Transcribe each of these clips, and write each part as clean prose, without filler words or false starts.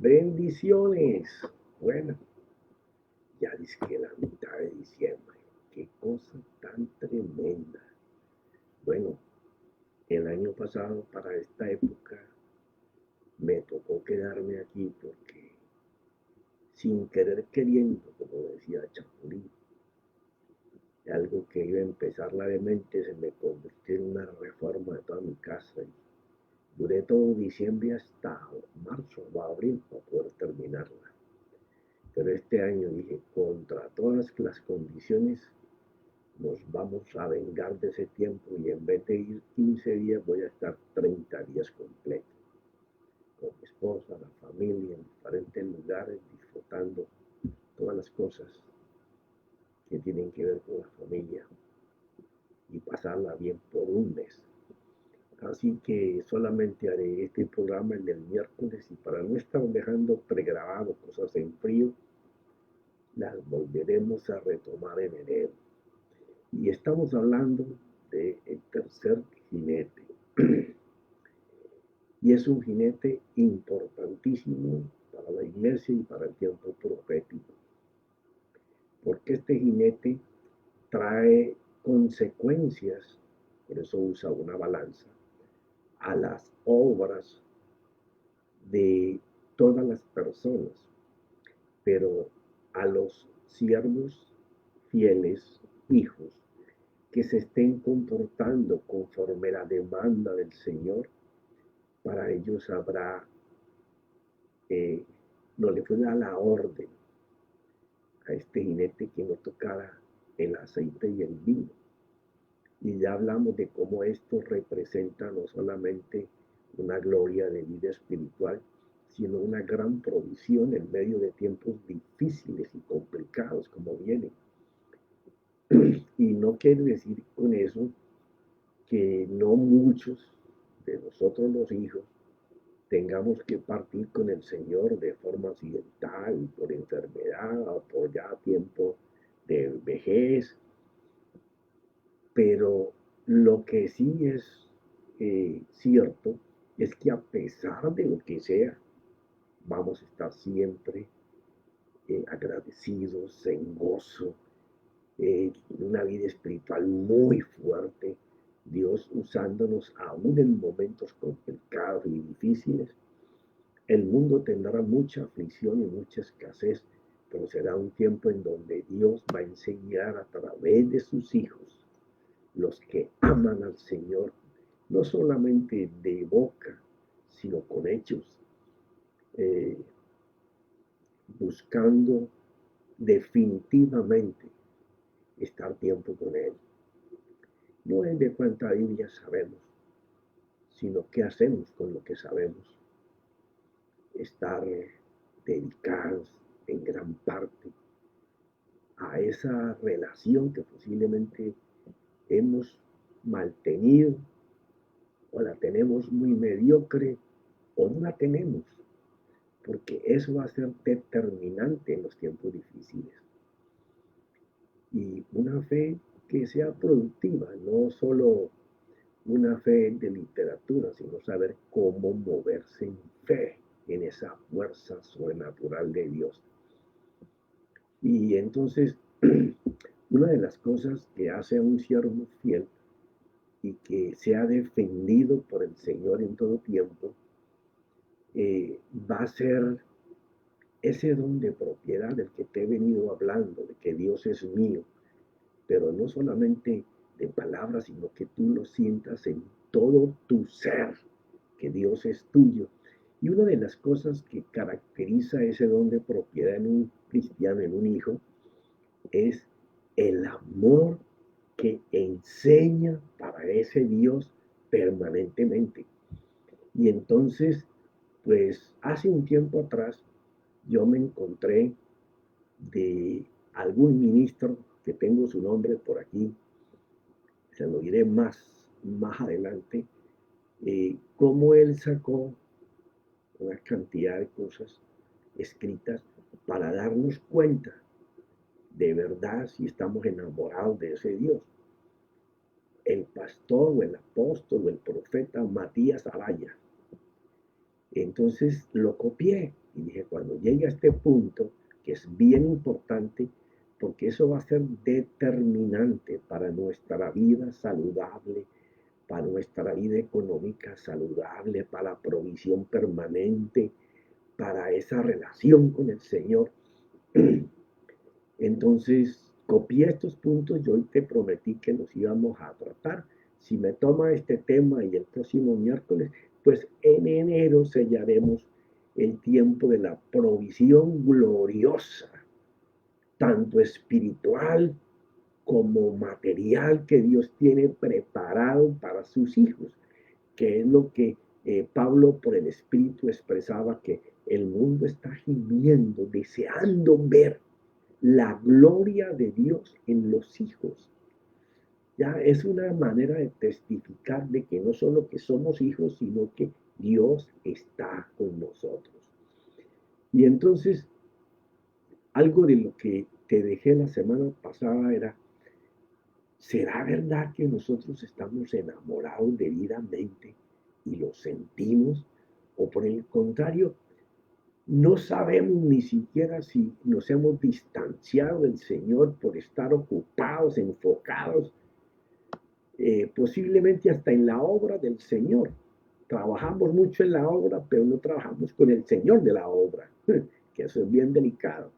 Bendiciones. Bueno, ya dice que la mitad de diciembre. Qué cosa tan tremenda. Bueno, el año pasado para esta época me tocó quedarme aquí porque sin querer queriendo, como decía Chapulín, algo que iba a empezar levemente se me convirtió en una reforma de toda mi casa y duré todo diciembre hasta marzo o abril para poder terminarla. Pero este año dije, contra todas las condiciones, nos vamos a vengar de ese tiempo y en vez de ir 15 días voy a estar 30 días completos con mi esposa, la familia, en diferentes lugares, disfrutando todas las cosas que tienen que ver con la familia y pasarla bien por un mes. Así que solamente haré este programa el del miércoles y para no estar dejando pregrabado cosas en frío, las volveremos a retomar en enero. Y estamos hablando del tercer jinete. Y es un jinete importantísimo para la iglesia y para el tiempo profético. Porque este jinete trae consecuencias, por eso usa una balanza, a las obras de todas las personas, pero a los siervos fieles, hijos, que se estén comportando conforme la demanda del Señor, para ellos habrá, no le fue dada la orden a este jinete que no tocara el aceite y el vino. Y ya hablamos de cómo esto representa no solamente una gloria de vida espiritual, sino una gran provisión en medio de tiempos difíciles y complicados como vienen. Y no quiere decir con eso que no muchos de nosotros los hijos tengamos que partir con el Señor de forma accidental, por enfermedad o por ya tiempo de vejez, pero lo que sí es cierto es que a pesar de lo que sea, vamos a estar siempre agradecidos, en gozo, una vida espiritual muy fuerte, Dios usándonos aún en momentos complicados y difíciles. El mundo tendrá mucha aflicción y mucha escasez, pero será un tiempo en donde Dios va a enseñar a través de sus hijos, los que aman al Señor, no solamente de boca, sino con hechos, eh, buscando definitivamente estar tiempo con Él. No es de cuánta Biblia sabemos, sino qué hacemos con lo que sabemos. Estar dedicados en gran parte a esa relación que posiblemente hemos mantenido o la tenemos muy mediocre o no la tenemos, porque eso va a ser determinante en los tiempos difíciles. Y una fe que sea productiva, no solo una fe de literatura, sino saber cómo moverse en fe, en esa fuerza sobrenatural de Dios. Y entonces, una de las cosas que hace a un siervo fiel y que sea defendido por el Señor en todo tiempo, va a ser ese don de propiedad del que te he venido hablando, de que Dios es mío, pero no solamente de palabras, sino que tú lo sientas en todo tu ser, que Dios es tuyo. Y una de las cosas que caracteriza ese don de propiedad en un cristiano, en un hijo, es el amor que enseña para ese Dios permanentemente. Y entonces, pues hace un tiempo atrás, yo me encontré de algún ministro que tengo su nombre por aquí, se lo diré más adelante, cómo él sacó una cantidad de cosas escritas para darnos cuenta de verdad si estamos enamorados de ese Dios. El pastor o el apóstol o el profeta Matías Araya. Entonces lo copié y dije, cuando llegue a este punto, que es bien importante, porque eso va a ser determinante para nuestra vida saludable, para nuestra vida económica saludable, para la provisión permanente, para esa relación con el Señor. Entonces, copié estos puntos y hoy te prometí que los íbamos a tratar. Si me toma este tema y el próximo miércoles, pues en enero sellaremos el tiempo de la provisión gloriosa, tanto espiritual como material que Dios tiene preparado para sus hijos, que es lo que Pablo por el Espíritu expresaba, que el mundo está gimiendo, deseando ver la gloria de Dios en los hijos. Ya es una manera de testificar de que no solo que somos hijos, sino que Dios está con nosotros. Y entonces, algo de lo que te dejé la semana pasada era, ¿será verdad que nosotros estamos enamorados debidamente y lo sentimos? O por el contrario, no sabemos ni siquiera si nos hemos distanciado del Señor por estar ocupados, enfocados, posiblemente hasta en la obra del Señor. Trabajamos mucho en la obra, pero no trabajamos con el Señor de la obra, que eso es bien delicado.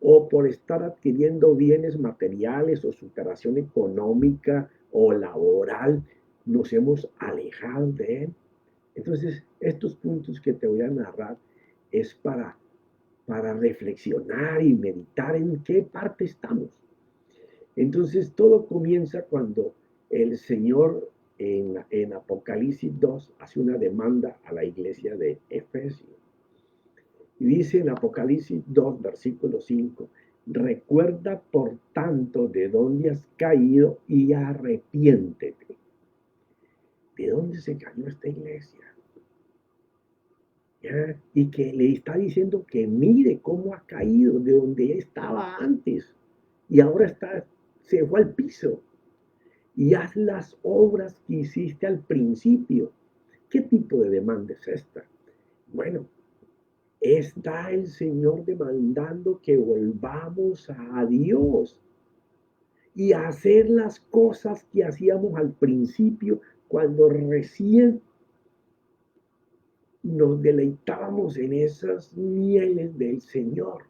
O por estar adquiriendo bienes materiales o superación económica o laboral, nos hemos alejado de Él. Entonces, estos puntos que te voy a narrar es para reflexionar y meditar en qué parte estamos. Entonces, todo comienza cuando el Señor en Apocalipsis 2 hace una demanda a la iglesia de Efesios. Y dice en Apocalipsis 2, versículo 5, recuerda por tanto de dónde has caído y arrepiéntete. ¿De dónde se cayó esta iglesia? ¿Ya? Y que le está diciendo que mire cómo ha caído de donde estaba antes y ahora se fue al piso. Y haz las obras que hiciste al principio. ¿Qué tipo de demanda es esta? Bueno, está el Señor demandando que volvamos a Dios y a hacer las cosas que hacíamos al principio cuando recién nos deleitábamos en esas mieles del Señor,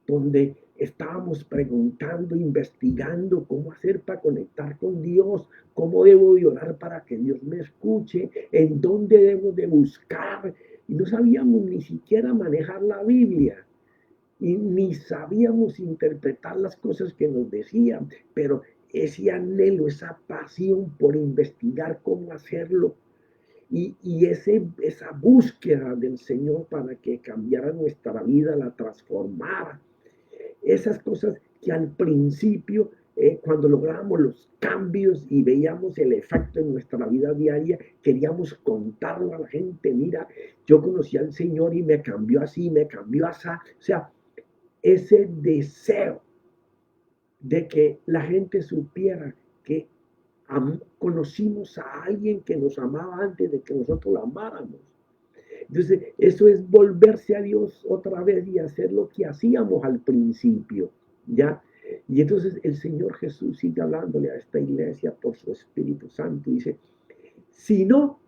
donde estábamos preguntando, investigando cómo hacer para conectar con Dios, cómo debo de orar para que Dios me escuche, en dónde debo de buscar. Y no sabíamos ni siquiera manejar la Biblia y ni sabíamos interpretar las cosas que nos decían, pero ese anhelo, esa pasión por investigar cómo hacerlo y esa búsqueda del Señor para que cambiara nuestra vida, la transformara. Esas cosas que al principio, cuando lográbamos los cambios y veíamos el efecto en nuestra vida diaria, queríamos contarlo a la gente. Mira, yo conocí al Señor y me cambió así, me cambió así. O sea, ese deseo de que la gente supiera que conocimos a alguien que nos amaba antes de que nosotros lo amáramos. Entonces, eso es volverse a Dios otra vez y hacer lo que hacíamos al principio, ¿ya? Y entonces el Señor Jesús sigue hablándole a esta iglesia por su Espíritu Santo y dice, si no,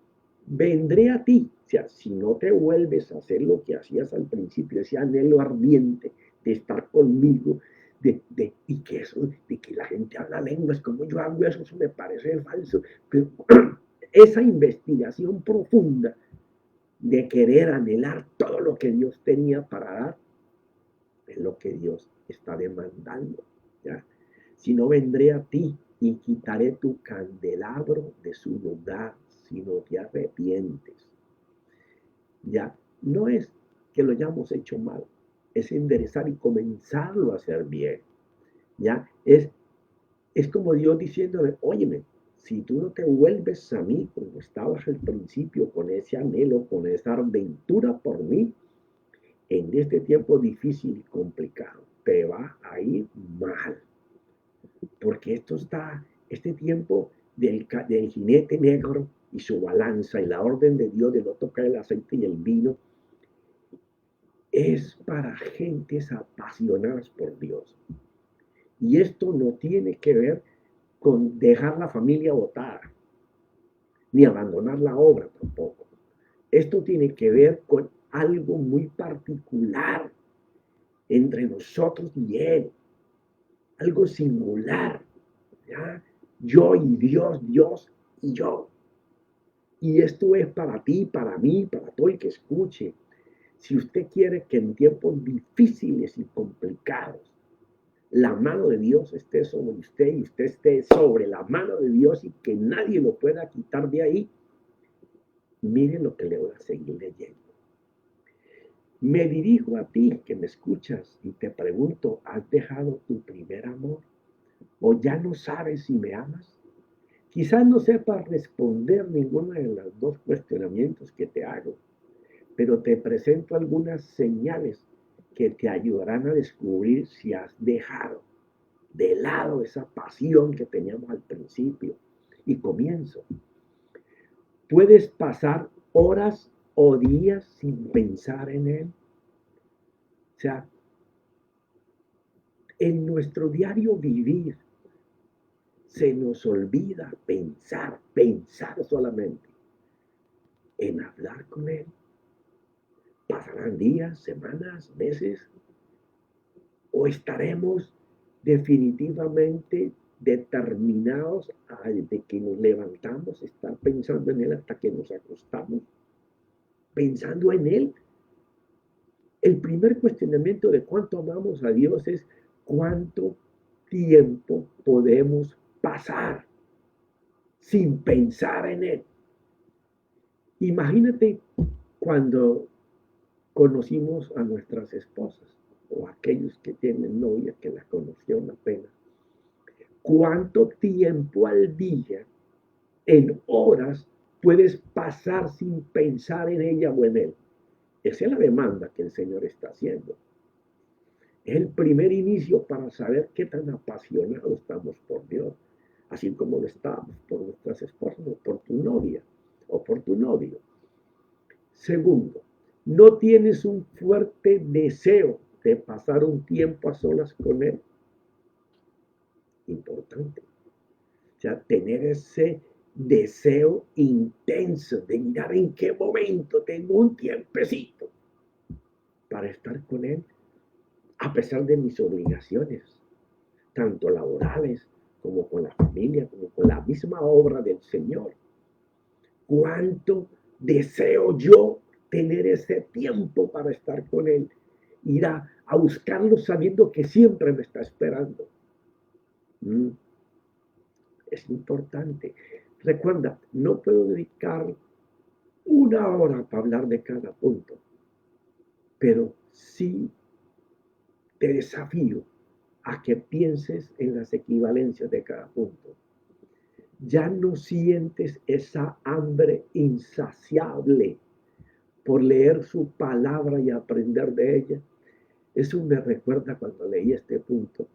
vendré a ti. O sea, si no te vuelves a hacer lo que hacías al principio, ese anhelo ardiente de estar conmigo, y que eso, de que la gente habla lenguas, como yo hago eso, eso me parece falso. Pero esa investigación profunda de querer anhelar todo lo que Dios tenía para dar, es lo que Dios está demandando, ¿ya? Si no, vendré a ti y quitaré tu candelabro de su lugar, si no te arrepientes. Ya, no es que lo hayamos hecho mal, es enderezar y comenzarlo a hacer bien. Ya, es como Dios diciéndole, óyeme, si tú no te vuelves a mí como estabas al principio, con ese anhelo, con esa aventura por mí, en este tiempo difícil y complicado, te va a ir mal. Porque este tiempo del jinete negro y su balanza y la orden de Dios de no tocar el aceite y el vino, es para gentes apasionadas por Dios. Y esto no tiene que ver con dejar la familia botada, ni abandonar la obra tampoco. Esto tiene que ver con algo muy particular entre nosotros y Él, algo singular, ¿ya? Yo y Dios, Dios y yo. Y esto es para ti, para mí, para todo el que escuche. Si usted quiere que en tiempos difíciles y complicados la mano de Dios esté sobre usted y usted esté sobre la mano de Dios y que nadie lo pueda quitar de ahí, mire lo que le voy a seguir leyendo. Me dirijo a ti que me escuchas y te pregunto, ¿has dejado tu primer amor? ¿O ya no sabes si me amas? Quizás no sepas responder ninguno de los dos cuestionamientos que te hago, pero te presento algunas señales que te ayudarán a descubrir si has dejado de lado esa pasión que teníamos al principio. Y comienzo. Puedes pasar horas o días sin pensar en él. O sea, en nuestro diario vivir se nos olvida pensar solamente en hablar con él. Pasarán días, semanas, meses, o estaremos definitivamente determinados de que nos levantamos, estar pensando en Él hasta que nos acostamos, pensando en Él. El primer cuestionamiento de cuánto amamos a Dios es cuánto tiempo podemos pasar sin pensar en Él. Imagínate cuando conocimos a nuestras esposas o aquellos que tienen novia que las conocieron apenas. ¿Cuánto tiempo al día, en horas, puedes pasar sin pensar en ella o en él? Esa es la demanda que el Señor está haciendo. Es el primer inicio para saber qué tan apasionados estamos por Dios, así como lo estamos por nuestras esposas o por tu novia o por tu novio. Segundo, no tienes un fuerte deseo de pasar un tiempo a solas con él. Importante. O sea, tener ese deseo intenso de mirar en qué momento tengo un tiempecito para estar con él, a pesar de mis obligaciones, tanto laborales como con la familia, como con la misma obra del Señor. ¿Cuánto deseo yo tener ese tiempo para estar con Él? Ir a buscarlo sabiendo que siempre me está esperando. Es importante. Recuerda, no puedo dedicar una hora para hablar de cada punto, pero sí te desafío a que pienses en las equivalencias de cada punto. Ya no sientes esa hambre insaciable por leer su palabra y aprender de ella. Eso me recuerda cuando leí este punto,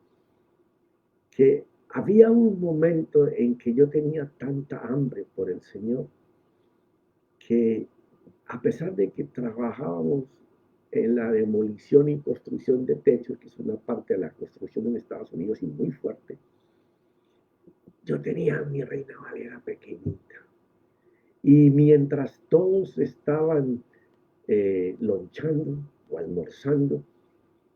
que había un momento en que yo tenía tanta hambre por el Señor, que a pesar de que trabajábamos en la demolición y construcción de techos, que es una parte de la construcción en Estados Unidos y muy fuerte, yo tenía a mi Reina Valera pequeñita. Y mientras todos estaban lonchando o almorzando,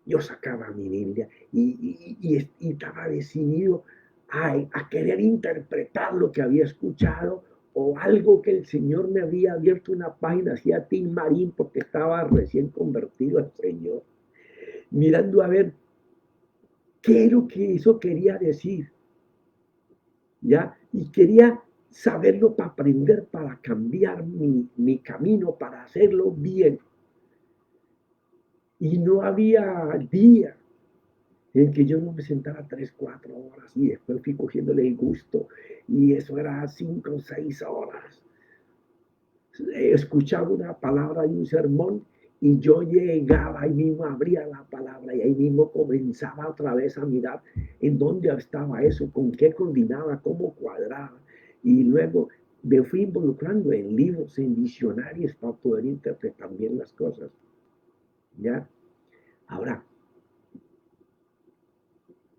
yo sacaba mi Biblia y estaba decidido a querer interpretar lo que había escuchado o algo que el Señor me había abierto una página, hacía Tim Marín porque estaba recién convertido al Señor, mirando a ver qué es lo que eso quería decir, ¿ya? Y quería saberlo para aprender, para cambiar mi camino, para hacerlo bien. Y no había día en que yo no me sentara 3, 4 horas y después fui cogiéndole el gusto y eso era 5, 6 horas. Escuchaba una palabra y un sermón y yo llegaba ahí mismo, abría la palabra y ahí mismo comenzaba otra vez a mirar en dónde estaba eso, con qué combinaba, cómo cuadraba. Y luego me fui involucrando en libros, en diccionarios para poder interpretar bien las cosas. ¿Ya? Ahora,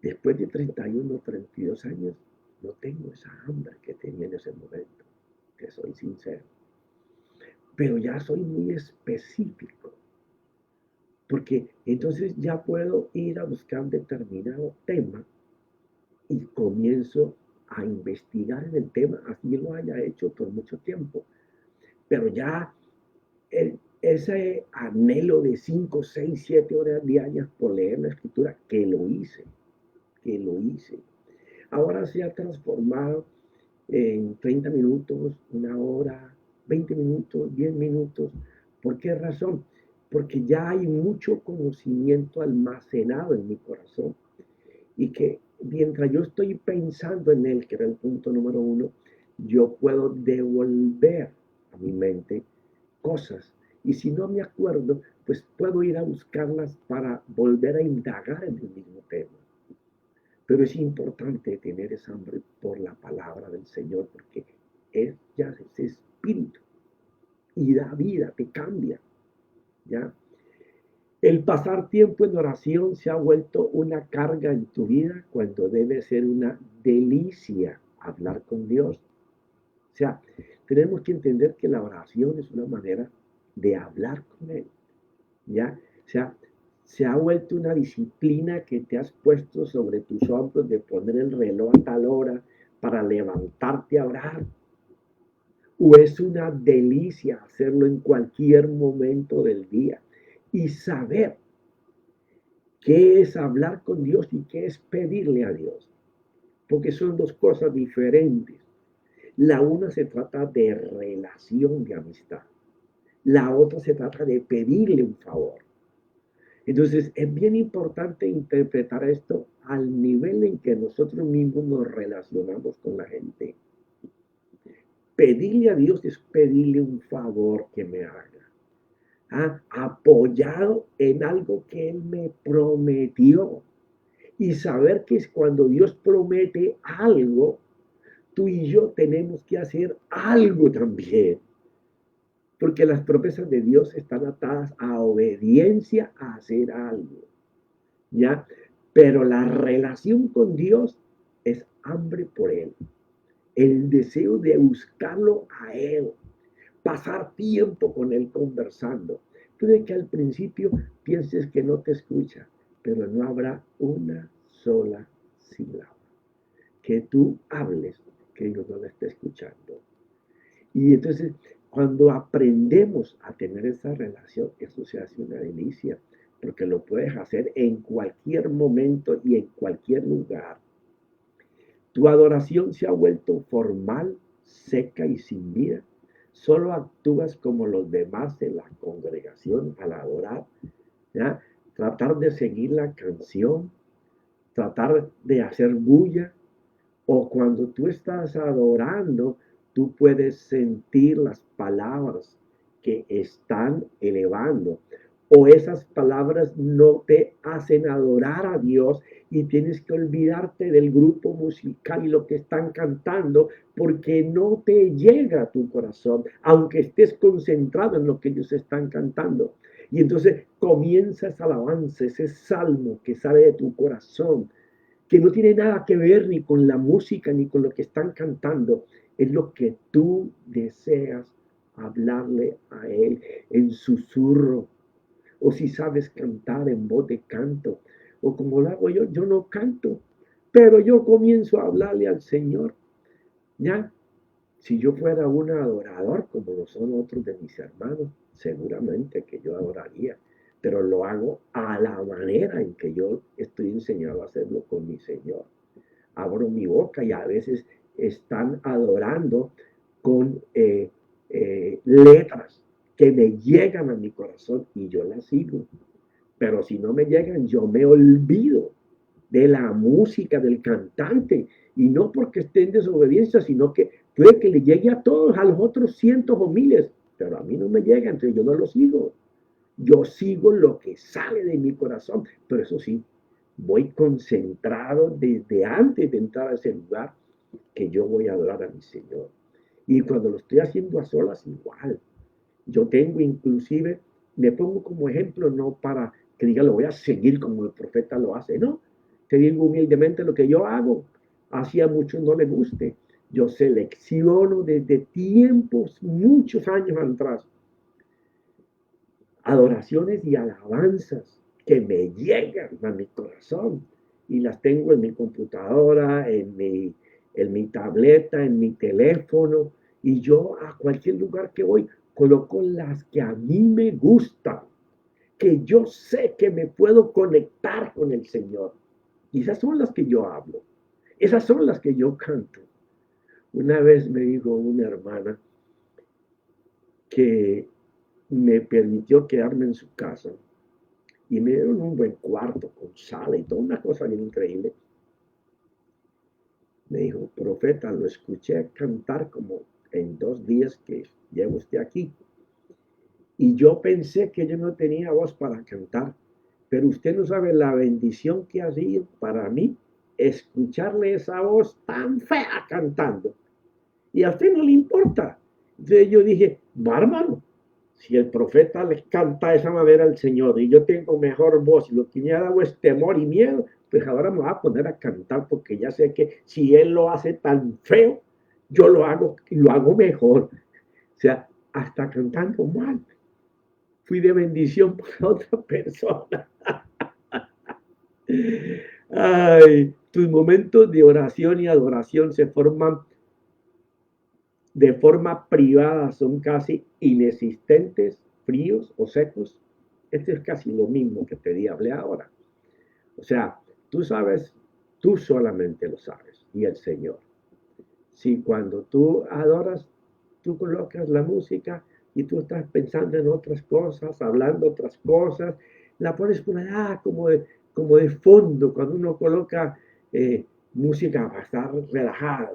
después de 31, 32 años, no tengo esa hambre que tenía en ese momento, que soy sincero. Pero ya soy muy específico, porque entonces ya puedo ir a buscar determinado tema y comienzo a investigar en el tema, así lo haya hecho por mucho tiempo. Pero ya ese anhelo de 5, 6, 7 horas diarias por leer la escritura, que lo hice. Ahora se ha transformado en 30 minutos, una hora, 20 minutos, 10 minutos. ¿Por qué razón? Porque ya hay mucho conocimiento almacenado en mi corazón y que mientras yo estoy pensando en él, que era el punto número uno, yo puedo devolver a mi mente cosas. Y si no me acuerdo, pues puedo ir a buscarlas para volver a indagar en el mismo tema. Pero es importante tener esa hambre por la palabra del Señor, porque ya es espíritu y da vida, te cambia, ¿ya? El pasar tiempo en oración se ha vuelto una carga en tu vida cuando debe ser una delicia hablar con Dios. O sea, tenemos que entender que la oración es una manera de hablar con Él, ¿ya? O sea, se ha vuelto una disciplina que te has puesto sobre tus hombros de poner el reloj a tal hora para levantarte a orar. O es una delicia hacerlo en cualquier momento del día y saber qué es hablar con Dios y qué es pedirle a Dios, porque son dos cosas diferentes. La una se trata de relación de amistad, la otra se trata de pedirle un favor. Entonces, es bien importante interpretar esto al nivel en que nosotros mismos nos relacionamos con la gente. Pedirle a Dios es pedirle un favor que me haga. Apoyado en algo que Él me prometió. Y saber que es cuando Dios promete algo, tú y yo tenemos que hacer algo también. Porque las promesas de Dios están atadas a obediencia a hacer algo. ¿Ya? Pero la relación con Dios es hambre por Él. El deseo de buscarlo a Él. Pasar tiempo con Él conversando. Puede que al principio pienses que no te escucha, pero no habrá una sola sílaba que tú hables que Dios no la esté escuchando. Y entonces, cuando aprendemos a tener esa relación, eso se hace una delicia, porque lo puedes hacer en cualquier momento y en cualquier lugar. Tu adoración se ha vuelto formal, seca y sin vida. Solo actúas como los demás de la congregación al adorar, ¿ya? Tratar de seguir la canción, tratar de hacer bulla, o cuando tú estás adorando, tú puedes sentir las palabras que están elevando. O esas palabras no te hacen adorar a Dios y tienes que olvidarte del grupo musical y lo que están cantando porque no te llega a tu corazón, aunque estés concentrado en lo que ellos están cantando. Y entonces comienza esa alabanza, ese salmo que sale de tu corazón, que no tiene nada que ver ni con la música ni con lo que están cantando, es lo que tú deseas hablarle a Él en susurro, o si sabes cantar en voz de canto, o como lo hago yo, yo no canto, pero yo comienzo a hablarle al Señor, ¿ya? Si yo fuera un adorador, como lo son otros de mis hermanos, seguramente que yo adoraría, pero lo hago a la manera en que yo estoy enseñado a hacerlo con mi Señor. Abro mi boca y a veces están adorando con letras que me llegan a mi corazón y yo las sigo. Pero si no me llegan, yo me olvido de la música, del cantante, y no porque esté en desobediencia, sino que puede que le llegue a todos, a los otros cientos o miles, pero a mí no me llega, entonces yo no lo sigo. Yo sigo lo que sale de mi corazón, pero eso sí, voy concentrado desde antes de entrar a ese lugar que yo voy a adorar a mi Señor. Y cuando lo estoy haciendo a solas, igual. Yo tengo inclusive, me pongo como ejemplo, no para que diga, lo voy a seguir como el profeta lo hace. No, te digo humildemente lo que yo hago. Así a muchos no les guste. Yo selecciono desde tiempos, muchos años atrás, adoraciones y alabanzas que me llegan a mi corazón y las tengo en mi computadora, en mi tableta, en mi teléfono, y yo a cualquier lugar que voy coloco las que a mí me gustan, que yo sé que me puedo conectar con el Señor. Y esas son las que yo hablo, esas son las que yo canto. Una vez me dijo una hermana que me permitió quedarme en su casa y me dieron un buen cuarto con sala y toda una cosa bien increíble. Me dijo, profeta, lo escuché cantar como en 2 días que llevo usted aquí. Y yo pensé que yo no tenía voz para cantar, pero usted no sabe la bendición que ha sido para mí escucharle esa voz tan fea cantando. Y a usted no le importa. Entonces yo dije, bárbaro, si el profeta le canta de esa manera al Señor y yo tengo mejor voz y lo que me ha dado es temor y miedo, pues ahora me voy a poner a cantar porque ya sé que si Él lo hace tan feo, yo lo hago y lo hago mejor. O sea, hasta cantando mal, fui de bendición para otra persona. Ay, tus momentos de oración y adoración se forman de forma privada, son casi inexistentes, fríos o secos. Este es casi lo mismo que te hablé ahora. O sea, tú sabes, tú solamente lo sabes y el Señor. Si cuando tú adoras, tú colocas la música y tú estás pensando en otras cosas, hablando otras cosas, la pones por allá como de fondo cuando uno coloca música para estar relajado.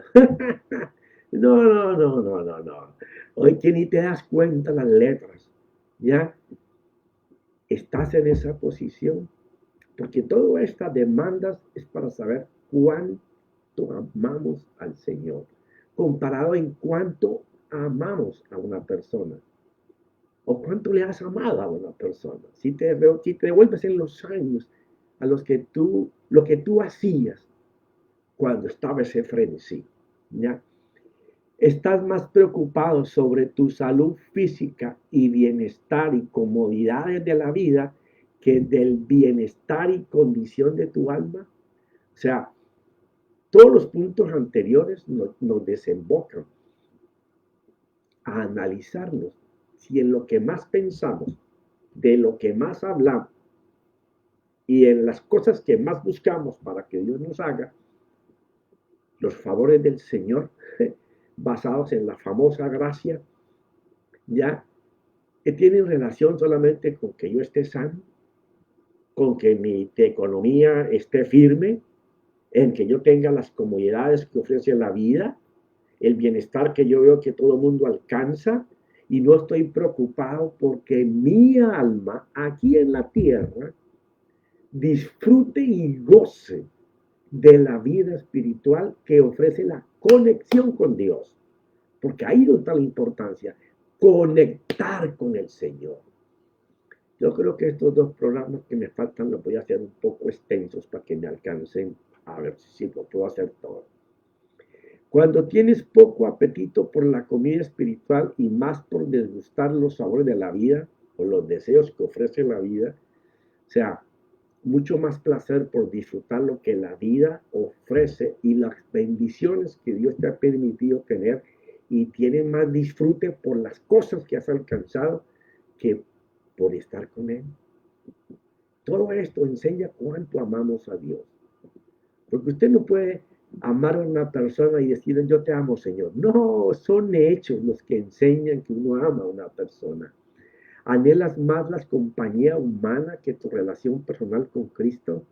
No, no, no, no, no, no. Hoy que ni te das cuenta las letras, ¿ya? Estás en esa posición, porque todas estas demandas es para saber cuánto amamos al Señor, comparado en cuánto amamos a una persona, o cuánto le has amado a una persona. Si te devuelves en los años a lo que tú hacías cuando estaba ese frenesí, ¿ya? Estás más preocupado sobre tu salud física y bienestar y comodidades de la vida que del bienestar y condición de tu alma. O sea, todos los puntos anteriores nos desembocan a analizarnos si en lo que más pensamos, de lo que más hablamos y en las cosas que más buscamos para que Dios nos haga, los favores del Señor, basados en la famosa gracia, ya que tienen relación solamente con que yo esté sano, con que mi economía esté firme, en que yo tenga las comodidades que ofrece la vida, el bienestar que yo veo que todo el mundo alcanza, y no estoy preocupado porque mi alma aquí en la tierra disfrute y goce de la vida espiritual que ofrece la conexión con Dios. Porque ahí no está la importancia, conectar con el Señor. Yo creo que estos dos programas que me faltan los voy a hacer un poco extensos para que me alcancen a ver si lo puedo hacer todo. Cuando tienes poco apetito por la comida espiritual y más por degustar los sabores de la vida o los deseos que ofrece la vida, o sea, mucho más placer por disfrutar lo que la vida ofrece y las bendiciones que Dios te ha permitido tener y tienes más disfrute por las cosas que has alcanzado que por estar con Él. Todo esto enseña cuánto amamos a Dios. Porque usted no puede amar a una persona y decir, yo te amo, Señor. No, son hechos los que enseñan que uno ama a una persona. ¿Anhelas más la compañía humana que tu relación personal con Cristo?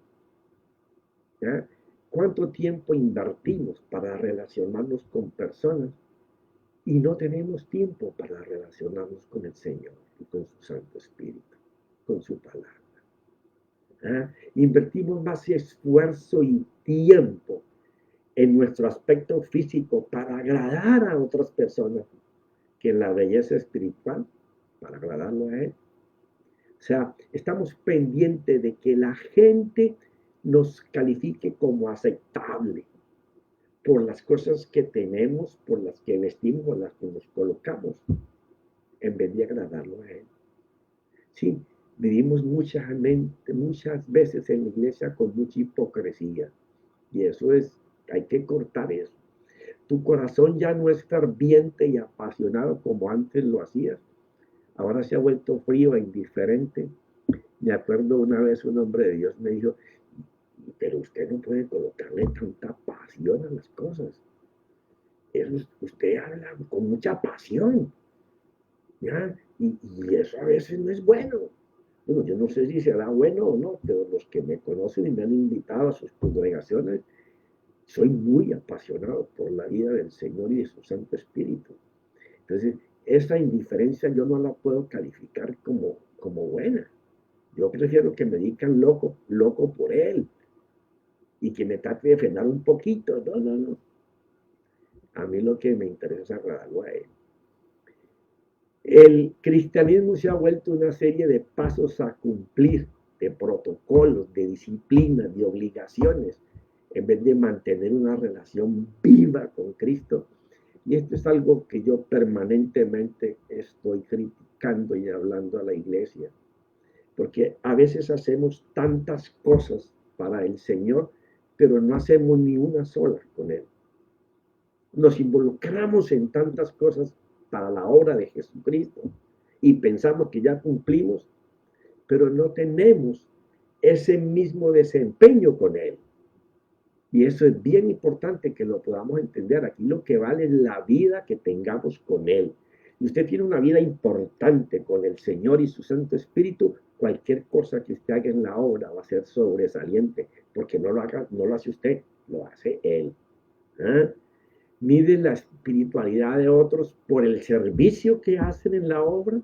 ¿Ya? ¿Cuánto tiempo invertimos para relacionarnos con personas y no tenemos tiempo para relacionarnos con el Señor y con su Santo Espíritu, con su palabra? ¿Ah? Invertimos más esfuerzo y tiempo en nuestro aspecto físico para agradar a otras personas que en la belleza espiritual para agradarlo a Él. O sea, estamos pendientes de que la gente nos califique como aceptable por las cosas que tenemos, por las que vestimos, por las que nos colocamos, en vez de agradarlo a Él. Sí, vivimos muchas veces en la iglesia con mucha hipocresía. Y eso es, hay que cortar eso. Tu corazón ya no es ferviente y apasionado como antes lo hacías. Ahora se ha vuelto frío e indiferente. Me acuerdo una vez un hombre de Dios me dijo, pero usted no puede colocarle tanta pasión a las cosas. Usted habla con mucha pasión, ¿ya? Y eso a veces no es bueno. Bueno, yo no sé si será bueno o no, pero los que me conocen y me han invitado a sus congregaciones, soy muy apasionado por la vida del Señor y de su Santo Espíritu. Entonces, esa indiferencia yo no la puedo calificar como buena. Yo prefiero que me digan loco, loco por Él, y que me trate de frenar un poquito. No, no, no. A mí lo que me interesa es agradarlo a Él. El cristianismo se ha vuelto una serie de pasos a cumplir, de protocolos, de disciplinas, de obligaciones, en vez de mantener una relación viva con Cristo. Y esto es algo que yo permanentemente estoy criticando y hablando a la iglesia, porque a veces hacemos tantas cosas para el Señor, pero no hacemos ni una sola con Él. Nos involucramos en tantas cosas para la obra de Jesucristo y pensamos que ya cumplimos, pero no tenemos ese mismo desempeño con Él. Y eso es bien importante que lo podamos entender. Aquí lo que vale es la vida que tengamos con Él. Y usted tiene una vida importante con el Señor y su Santo Espíritu. Cualquier cosa que usted haga en la obra va a ser sobresaliente, porque no lo hace usted, lo hace Él. ¿Ah? Mide la espiritualidad de otros por el servicio que hacen en la obra,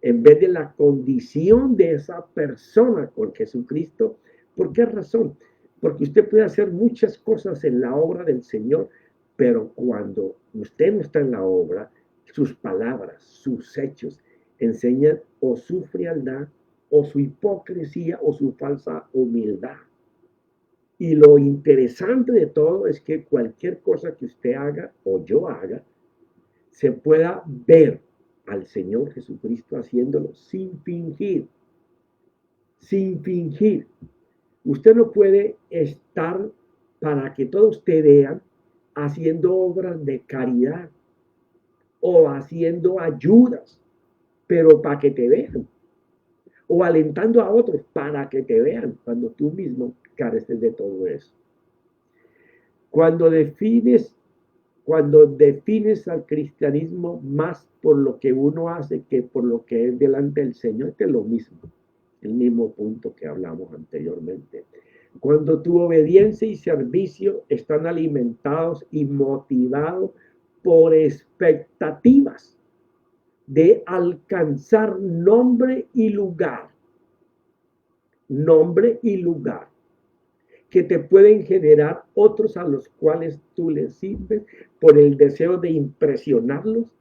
en vez de la condición de esa persona con Jesucristo. ¿Por qué razón? Porque usted puede hacer muchas cosas en la obra del Señor, pero cuando usted no está en la obra, sus palabras, sus hechos enseñan o su frialdad, o su hipocresía, o su falsa humildad. Y lo interesante de todo es que cualquier cosa que usted haga o yo haga, se pueda ver al Señor Jesucristo haciéndolo sin fingir, sin fingir. Usted no puede estar para que todos te vean haciendo obras de caridad o haciendo ayudas, pero para que te vean, o alentando a otros para que te vean, cuando tú mismo careces de todo eso. Cuando defines Cuando defines al cristianismo más por lo que uno hace que por lo que es delante del Señor, que es lo mismo, el mismo punto que hablamos anteriormente. Cuando tu obediencia y servicio están alimentados y motivados por expectativas de alcanzar nombre y lugar que te pueden generar otros a los cuales tú les sirves por el deseo de impresionarlos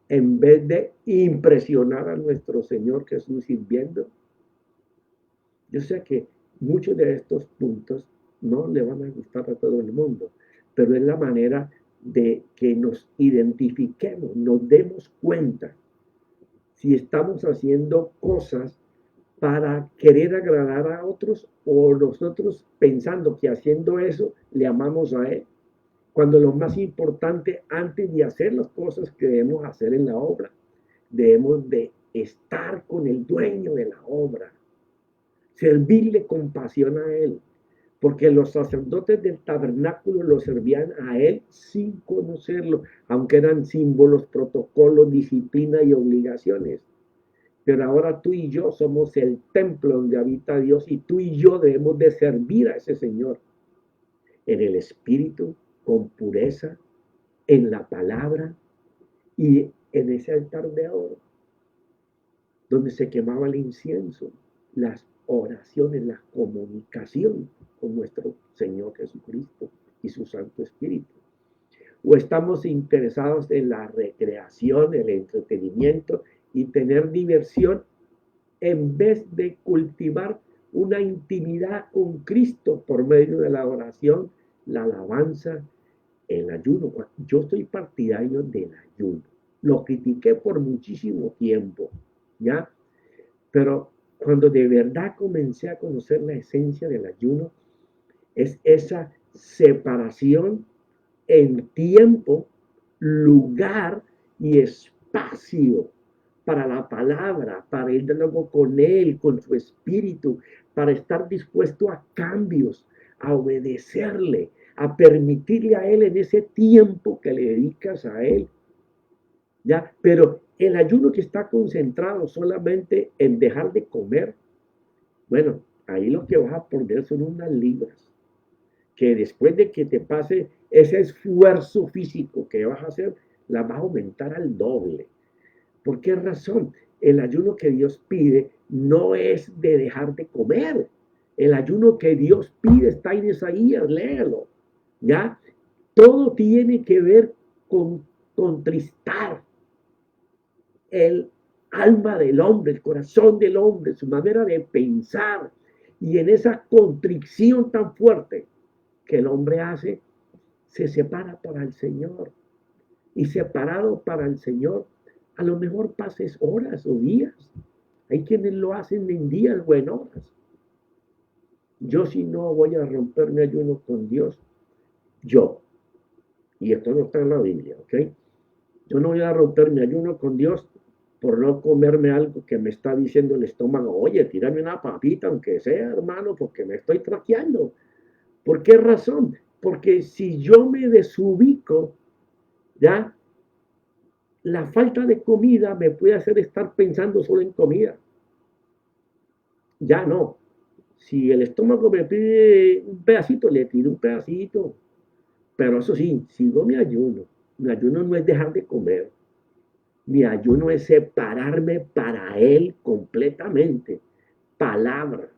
en vez de impresionar a nuestro Señor Jesús sirviendo. Yo sé que muchos de estos puntos no le van a gustar a todo el mundo, pero es la manera de que nos identifiquemos, nos demos cuenta si estamos haciendo cosas para querer agradar a otros o nosotros pensando que haciendo eso le amamos a Él. Cuando lo más importante antes de hacer las cosas que debemos hacer en la obra, debemos de estar con el dueño de la obra, servirle con pasión a Él, porque los sacerdotes del tabernáculo lo servían a Él sin conocerlo, aunque eran símbolos, protocolos, disciplina y obligaciones. Pero ahora tú y yo somos el templo donde habita Dios y tú y yo debemos de servir a ese Señor en el Espíritu, con pureza, en la palabra y en ese altar de oro, donde se quemaba el incienso, las oraciones, la comunicación con nuestro Señor Jesucristo y su Santo Espíritu. O estamos interesados en la recreación, el entretenimiento y tener diversión en vez de cultivar una intimidad con Cristo por medio de la oración, la alabanza, el ayuno. Yo soy partidario del ayuno. Lo critiqué por muchísimo tiempo, ¿ya? Pero cuando de verdad comencé a conocer la esencia del ayuno, es esa separación en tiempo, lugar y espacio para la palabra, para ir de nuevo con Él, con su espíritu, para estar dispuesto a cambios, a obedecerle, a permitirle a Él en ese tiempo que le dedicas a Él. ¿Ya? Pero el ayuno que está concentrado solamente en dejar de comer, bueno, ahí lo que vas a perder son unas libras, que después de que te pase ese esfuerzo físico que vas a hacer, la vas a aumentar al doble. ¿Por qué razón? El ayuno que Dios pide no es de dejar de comer. El ayuno que Dios pide está en Isaías, léalo. ¿Ya? Todo tiene que ver con contristar el alma del hombre, el corazón del hombre, su manera de pensar. Y en esa contrición tan fuerte que el hombre hace, se separa para el Señor. Y separado para el Señor, a lo mejor pases horas o días. Hay quienes lo hacen en días o en horas. Yo si no voy a romper mi ayuno con Dios, yo, y esto no está en la Biblia, ¿ok? Yo no voy a romper mi ayuno con Dios por no comerme algo que me está diciendo el estómago, oye, tírame una papita, aunque sea, hermano, porque me estoy traqueando. ¿Por qué razón? Porque si yo me desubico, ya, la falta de comida me puede hacer estar pensando solo en comida. Ya no. Si el estómago me pide un pedacito, le pido un pedacito. Pero eso sí, sigo mi ayuno. Mi ayuno no es dejar de comer. Mi ayuno es separarme para Él completamente. Palabra.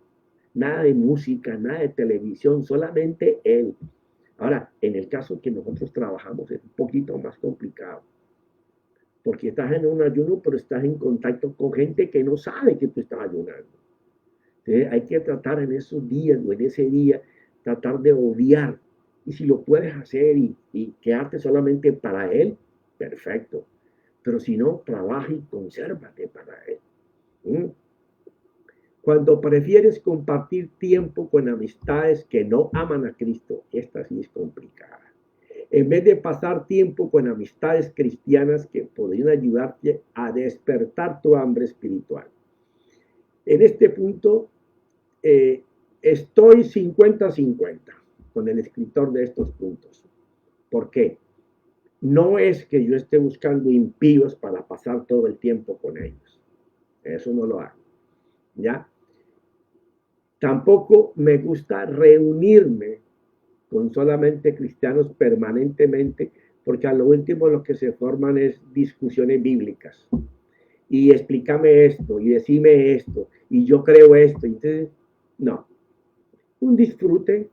Nada de música, nada de televisión, solamente Él. Ahora, en el caso que nosotros trabajamos es un poquito más complicado. Porque estás en un ayuno, pero estás en contacto con gente que no sabe que tú estás ayunando. Entonces, hay que tratar en esos días o en ese día, tratar de obviar. Y si lo puedes hacer y quedarte solamente para Él, perfecto. Pero si no, trabaja y consérvate para Él. ¿Mm? Cuando prefieres compartir tiempo con amistades que no aman a Cristo, esta sí es complicada. En vez de pasar tiempo con amistades cristianas que podrían ayudarte a despertar tu hambre espiritual. En este punto, eh, estoy 50-50 con el escritor de estos puntos. ¿Por qué? No es que yo esté buscando impíos para pasar todo el tiempo con ellos. Eso no lo hago. ¿Ya? Tampoco me gusta reunirme con solamente cristianos permanentemente, porque a lo último lo que se forman es discusiones bíblicas. Y explícame esto, y decime esto, y yo creo esto. Entonces, no. Un disfrute,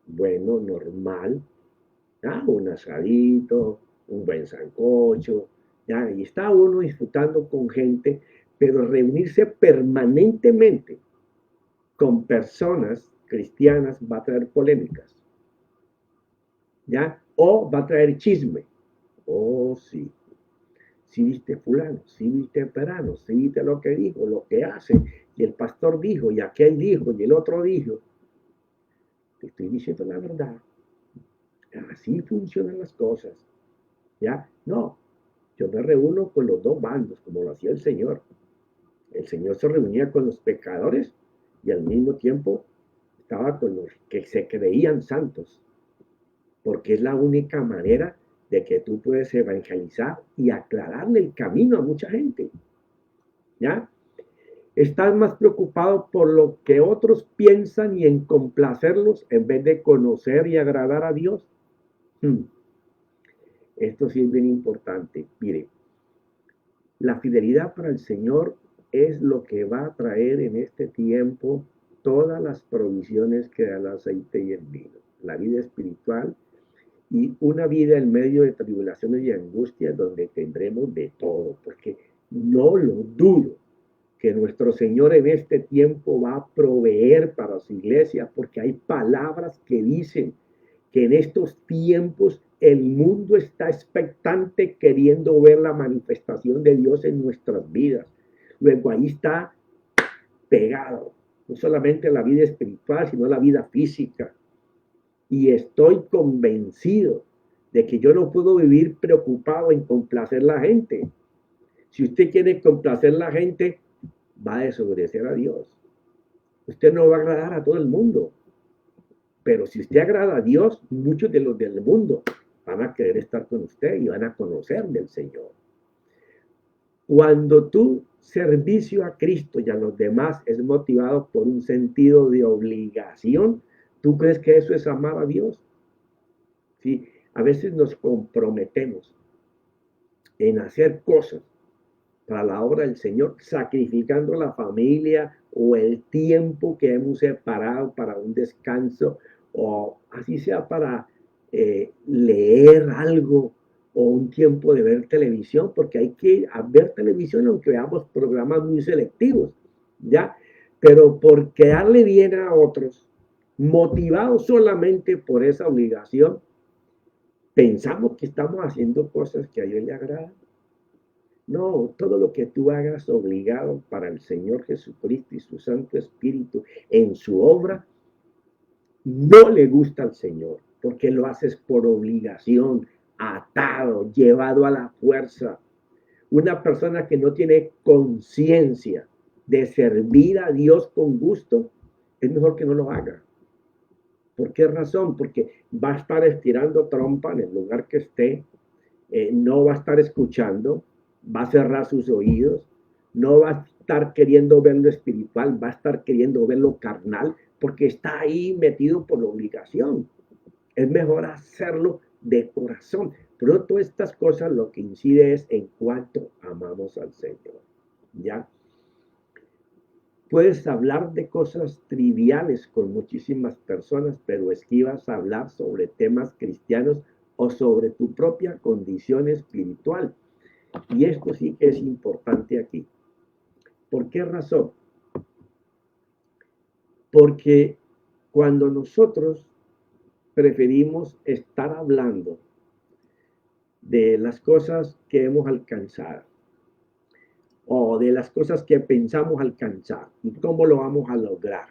bueno, normal, ¿ya? Un asadito, un buen sancocho, ¿ya? Y está uno disfrutando con gente, pero reunirse permanentemente con personas cristianas va a traer polémicas, ¿ya? O va a traer chisme. Oh, sí. Si viste fulano, si viste perano, si viste lo que dijo, lo que hace, y el pastor dijo, y aquel dijo, y el otro dijo. Te estoy diciendo la verdad. Así funcionan las cosas. ¿Ya? No, yo me reúno con los dos bandos, como lo hacía el Señor. El Señor se reunía con los pecadores y al mismo tiempo estaba con los que se creían santos, porque es la única manera de que tú puedes evangelizar y aclararle el camino a mucha gente. ¿Ya? Estás más preocupado por lo que otros piensan y en complacerlos en vez de conocer y agradar a Dios. Hmm. Esto sí es bien importante. Mire, la fidelidad para el Señor es lo que va a traer en este tiempo todas las provisiones que da el aceite y el vino. La vida espiritual y una vida en medio de tribulaciones y angustias donde tendremos de todo, porque no lo dudo. que nuestro Señor en este tiempo va a proveer para su iglesia, porque hay palabras que dicen que en estos tiempos el mundo está expectante queriendo ver la manifestación de Dios en nuestras vidas. Luego ahí está pegado, no solamente la vida espiritual, sino la vida física. Y estoy convencido de que yo no puedo vivir preocupado en complacer a la gente. Si usted quiere complacer a la gente, va a desobedecer a Dios. Usted no va a agradar a todo el mundo. Pero si usted agrada a Dios, muchos de los del mundo van a querer estar con usted y van a conocer del Señor. Cuando tu servicio a Cristo y a los demás es motivado por un sentido de obligación, ¿tú crees que eso es amar a Dios? Sí, a veces nos comprometemos en hacer cosas para la obra del Señor, sacrificando la familia o el tiempo que hemos separado para un descanso, o así sea para leer algo o un tiempo de ver televisión, porque hay que ver televisión aunque veamos programas muy selectivos, ¿ya? Pero por quedarle bien a otros, motivados solamente por esa obligación, pensamos que estamos haciendo cosas que a Dios le agradan. No, todo lo que tú hagas obligado para el Señor Jesucristo y su Santo Espíritu en su obra, no le gusta al Señor, porque lo haces por obligación, atado, llevado a la fuerza. Una persona que no tiene conciencia de servir a Dios con gusto, es mejor que no lo haga. ¿Por qué razón? Porque va a estar estirando trompa en el lugar que esté, no va a estar escuchando, va a cerrar sus oídos, no va a estar queriendo ver lo espiritual, va a estar queriendo ver lo carnal, porque está ahí metido por la obligación. Es mejor hacerlo de corazón. Pero todas estas cosas lo que incide es en cuánto amamos al Señor. ¿Ya? Puedes hablar de cosas triviales con muchísimas personas, pero esquivas hablar sobre temas cristianos o sobre tu propia condición espiritual. Y esto sí que es importante aquí. ¿Por qué razón? Porque cuando nosotros preferimos estar hablando de las cosas que hemos alcanzado o de las cosas que pensamos alcanzar y cómo lo vamos a lograr,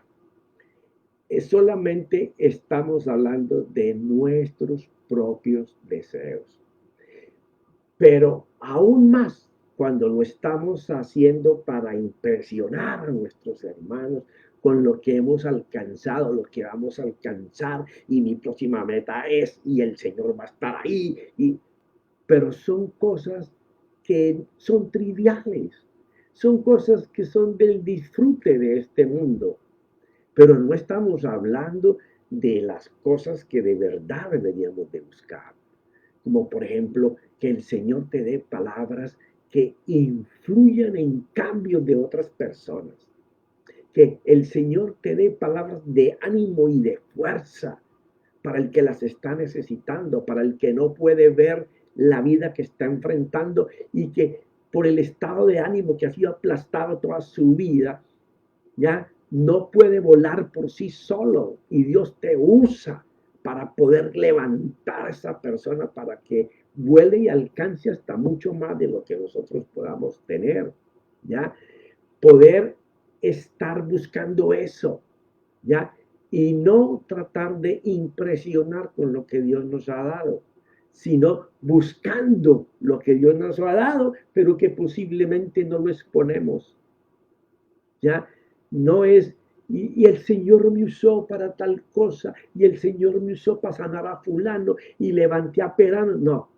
solamente estamos hablando de nuestros propios deseos. Pero aún más cuando lo estamos haciendo para impresionar a nuestros hermanos con lo que hemos alcanzado, lo que vamos a alcanzar, y mi próxima meta es, y el Señor va a estar ahí, pero son cosas que son triviales, son cosas que son del disfrute de este mundo, pero no estamos hablando de las cosas que de verdad deberíamos de buscar, como por ejemplo que el Señor te dé palabras que influyan en cambios de otras personas, que el Señor te dé palabras de ánimo y de fuerza para el que las está necesitando, para el que no puede ver la vida que está enfrentando y que por el estado de ánimo que ha sido aplastado toda su vida, ya no puede volar por sí solo, y Dios te usa para poder levantar a esa persona para que vuele y alcance hasta mucho más de lo que nosotros podamos tener, ya poder estar buscando eso, ya, y no tratar de impresionar con lo que Dios nos ha dado, sino buscando lo que Dios nos ha dado, pero que posiblemente no lo exponemos, ya. No es, y el Señor me usó para tal cosa, y el Señor me usó para sanar a fulano, y levanté a Perano. No,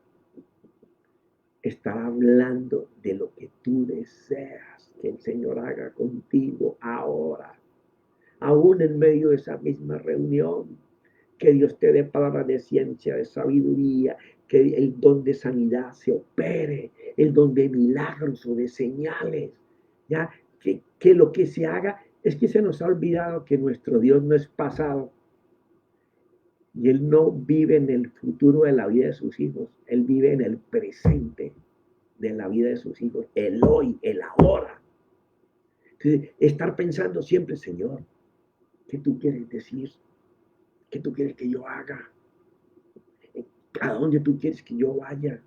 está hablando de lo que tú deseas que el Señor haga contigo ahora, aún en medio de esa misma reunión. Que Dios te dé palabras de ciencia, de sabiduría, que el don de sanidad se opere, el don de milagros o de señales, ya, que lo que se haga es que se nos ha olvidado que nuestro Dios no es pasado y Él no vive en el futuro de la vida de sus hijos, Él vive en el presente de la vida de sus hijos, el hoy, el ahora. Estar pensando siempre, Señor, ¿qué tú quieres decir? ¿Qué tú quieres que yo haga? ¿A dónde tú quieres que yo vaya?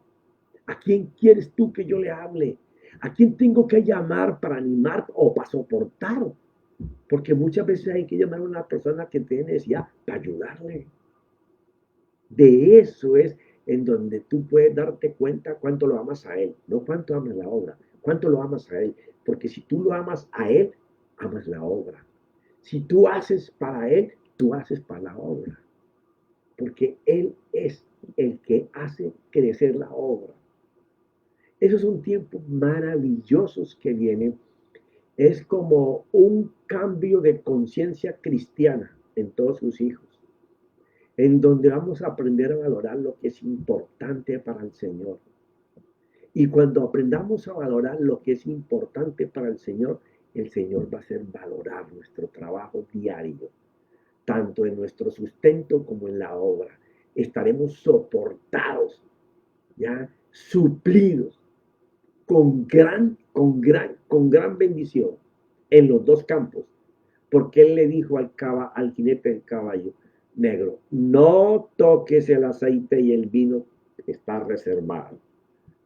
¿A quién quieres tú que yo le hable? ¿A quién tengo que llamar para animar o para soportar? Porque muchas veces hay que llamar a una persona que tiene necesidad para ayudarle. De eso es en donde tú puedes darte cuenta cuánto lo amas a Él, no cuánto amas la obra, cuánto lo amas a Él. Porque si tú lo amas a Él, amas la obra. Si tú haces para Él, tú haces para la obra. Porque Él es el que hace crecer la obra. Esos son tiempos maravillosos que vienen. Es como un cambio de conciencia cristiana en todos sus hijos, en donde vamos a aprender a valorar lo que es importante para el Señor. Y cuando aprendamos a valorar lo que es importante para el Señor va a hacer valorar nuestro trabajo diario, tanto en nuestro sustento como en la obra. Estaremos soportados, ya suplidos con gran bendición en los dos campos, porque él le dijo al jinete del caballo negro, no toques el aceite y el vino, está reservado.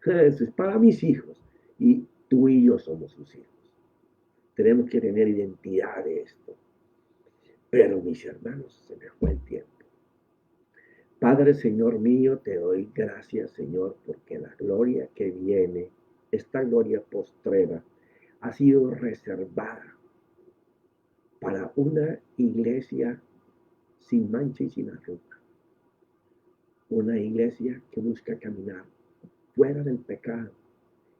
Eso es para mis hijos y tú y yo somos sus hijos. Tenemos que tener identidad de esto. Pero mis hermanos, se me fue el tiempo. Padre, Señor mío, te doy gracias, Señor, porque la gloria que viene, esta gloria postrera, ha sido reservada para una iglesia sin mancha y sin arruga. Una iglesia que busca caminar fuera del pecado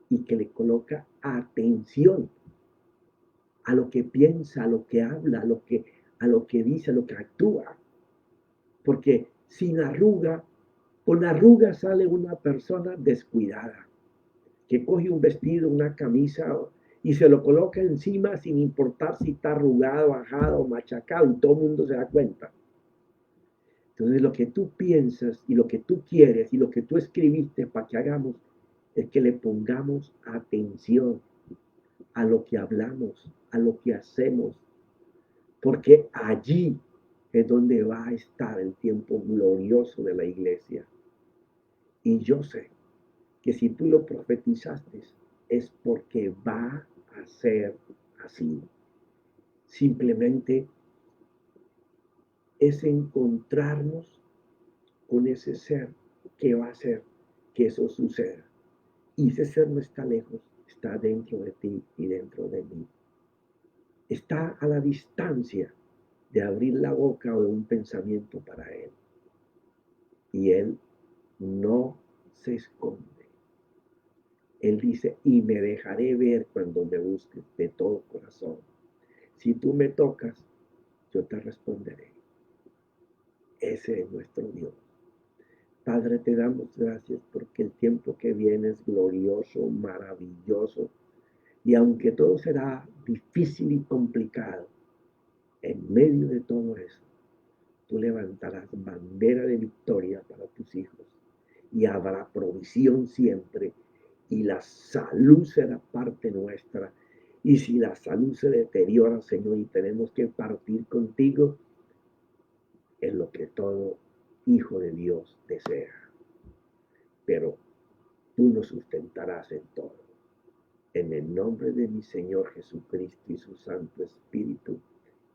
y que le coloca atención a lo que piensa, a lo que habla, a lo que dice, a lo que actúa. Porque sin arruga, con arruga sale una persona descuidada, que coge un vestido, una camisa y se lo coloca encima sin importar si está arrugado, ajado, machacado, y todo el mundo se da cuenta. Entonces lo que tú piensas y lo que tú quieres y lo que tú escribiste para que hagamos es que le pongamos atención a lo que hablamos, a lo que hacemos, porque allí es donde va a estar el tiempo glorioso de la iglesia. Y yo sé que si tú lo profetizaste es porque va a ser así. Simplemente es encontrarnos con ese ser que va a hacer que eso suceda. Y ese ser no está lejos, está dentro de ti y dentro de mí. Está a la distancia de abrir la boca o de un pensamiento para Él. Y Él no se esconde. Él dice, y me dejaré ver cuando me busques de todo corazón. Si tú me tocas, yo te responderé. Ese es nuestro Dios. Padre, te damos gracias porque el tiempo que viene es glorioso, maravilloso. Y aunque todo será difícil y complicado, en medio de todo eso, tú levantarás bandera de victoria para tus hijos. Y habrá provisión siempre. Y la salud será parte nuestra. Y si la salud se deteriora, Señor, y tenemos que partir contigo, es lo que todo hijo de Dios desea. Pero tú nos sustentarás en todo. En el nombre de mi Señor Jesucristo y su Santo Espíritu.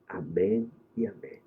Amén y amén.